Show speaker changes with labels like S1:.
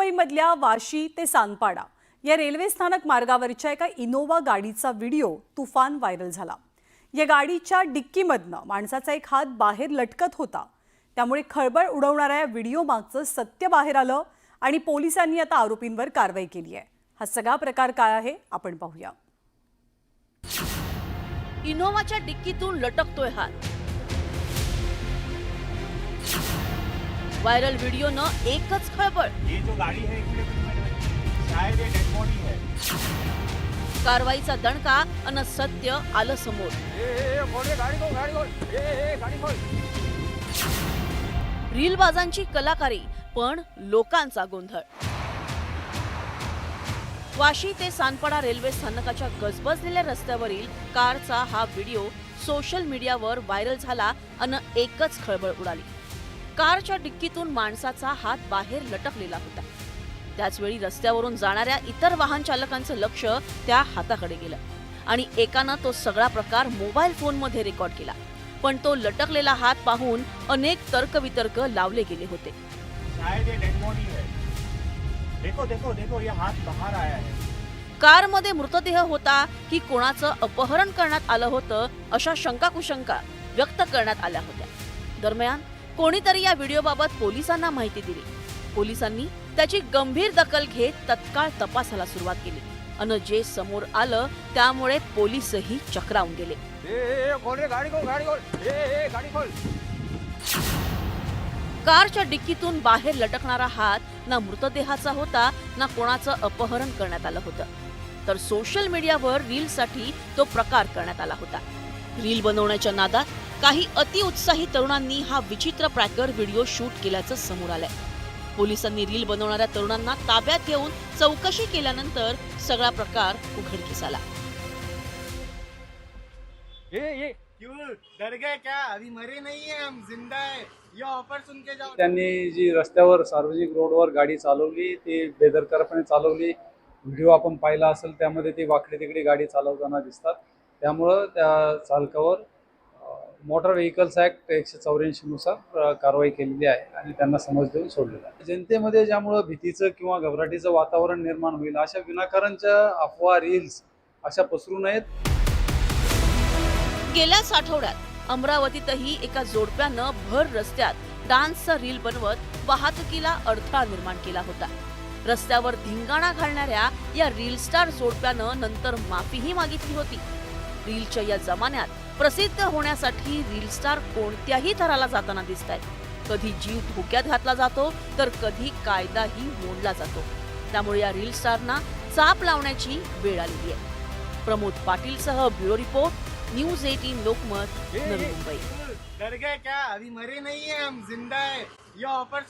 S1: मुंबईमधल्या वाशी ते सानपाडा या रेल्वे स्थानक मार्गावरच्या एका इनोवा गाडीचा व्हिडिओ तुफान व्हायरल झाला। या गाडीच्या डिक्कीमधनं माणसाचा एक हात बाहेर लटकत होता। त्यामुळे खळबळ उडवणाऱ्या या व्हिडिओ मागचं सत्य बाहेर आलं आणि पोलिसांनी आता आरोपींवर कारवाई केली आहे। हा सगळा प्रकार काय आहे आपण पाहूया।
S2: इनोवाच्या डिक्कीतून लटकतोय हात। वायरल वीडियो न एकच खळबळ।
S3: ये जो गाड़ी है शायद ये डेड बॉडी है।
S2: कारवाईचा दणका अन सत्य आलं समोर। रीलबाजांची कलाकारी पण लोकांचा गोंधळ। वाशी ते सानपाडा रेल्वे स्थानकाच्या गजबजलेल्या रस्त्यावरील कारचा हा व्हिडिओ सोशल मीडियावर व्हायरल झाला अन एकच खळबळ उडाली। कारच्या डिक्कीतून माणसाचा हात बाहेर लटकलेला होता। त्याचवेळी रस्त्यावरून जाणाऱ्या इतर वाहन चालकांचं लक्ष त्या हाताकडे गेलं आणि एकानं तो सगळा प्रकार मोबाईल फोनमध्ये रेकॉर्ड केला। पण तो लटकलेला हात पाहून अनेक तर्कवितर्क लावले गेले होते।
S3: शायद ये डेड बॉडी है। देखो देखो देखो ये हाथ बाहर आया है।
S2: कारमध्ये मृतदेह होता की कोणाचं अपहरण करण्यात आलं होतं अशा शंका कुशंका व्यक्त करण्यात आल्या होत्या। दरम्यान कोणीतरी या व्हिडिओबाबत पोलिसांना माहिती दिली। पोलिसांनी त्याची गंभीर दखल घेत तत्काळ तपासाला सुरुवात केली अन जे समोर आलं त्यामुळे पोलीसही चक्रावून गेले। कारच्या डिक्कीतून बाहेर लटकणारा हात ना मृतदेहाचा होता ना कोणाचं अपहरण करण्यात आलं होतं, तर सोशल मीडियावर रीलसाठी तो प्रकार करण्यात आला होता। रील बनवण्याच्या नादात काही अतिउत्साही तरुणांनी हा विचित्र प्रॅकर व्हिडिओ शूट केल्याचं समोर आलंय। पोलिसांनी रील बनवणाऱ्या तरुणांना ताब्यात घेऊन चौकशी केल्यानंतर सगळा प्रकार उघडकीस आला।
S3: क्यों डर गए क्या? अभी मरे नहीं है, हम जिंदा है। ये ऑफर सुन के जाओ।
S4: त्यांनी जी रस्त्यावर सार्वजनिक रोडवर गाडी चालवली ती बेदरकारपणे चालवली। व्हिडिओ आपण पाहिला असेल त्यामध्ये ती वाकडी तिकडे गाडी चालवताना दिसतात। त्यामुळे त्या चालकावर मोटर व्हेकल्स ऍक्ट 184 नुसार कारवाई केलेली आहे आणि त्यांना समज देऊन सोडलेलं आहे। जनतेमध्ये ज्यामुळे भीतीचं किंवा घबराटीचं वातावरण निर्माण होईल अशा विनाकारणच्या अफवा रील्स अशा पसरू नयेत।
S2: गेल्याच आठवड्यात अमरावतीतही एका जोडप्यानं भर रस्त्यात डान्सचा रील बनवत वाहतुकीला अडथळा निर्माण केला होता। रस्त्यावर धिंगाणा घालणाऱ्या या रील स्टार जोडप्यानं नंतर माफीही मागितली होती। रीलच्या या जमान्यात प्रसिद्ध होण्यासाठी रील स्टार कोणत्याही थराला जाताना दिसतायत। कधी जीव धोक्यात घातला जातो तर कधी कायदाही मोडला जातो। त्यामुळे या रील स्टारना चाप लावण्याची वेळ आलेली आहे। प्रमोद पाटील सह bureau report, news 18 Lokmat, Navi Mumbai.
S3: डर गए क्या? अभी मरे नहीं है, हम जिंदा है। ये ऑफर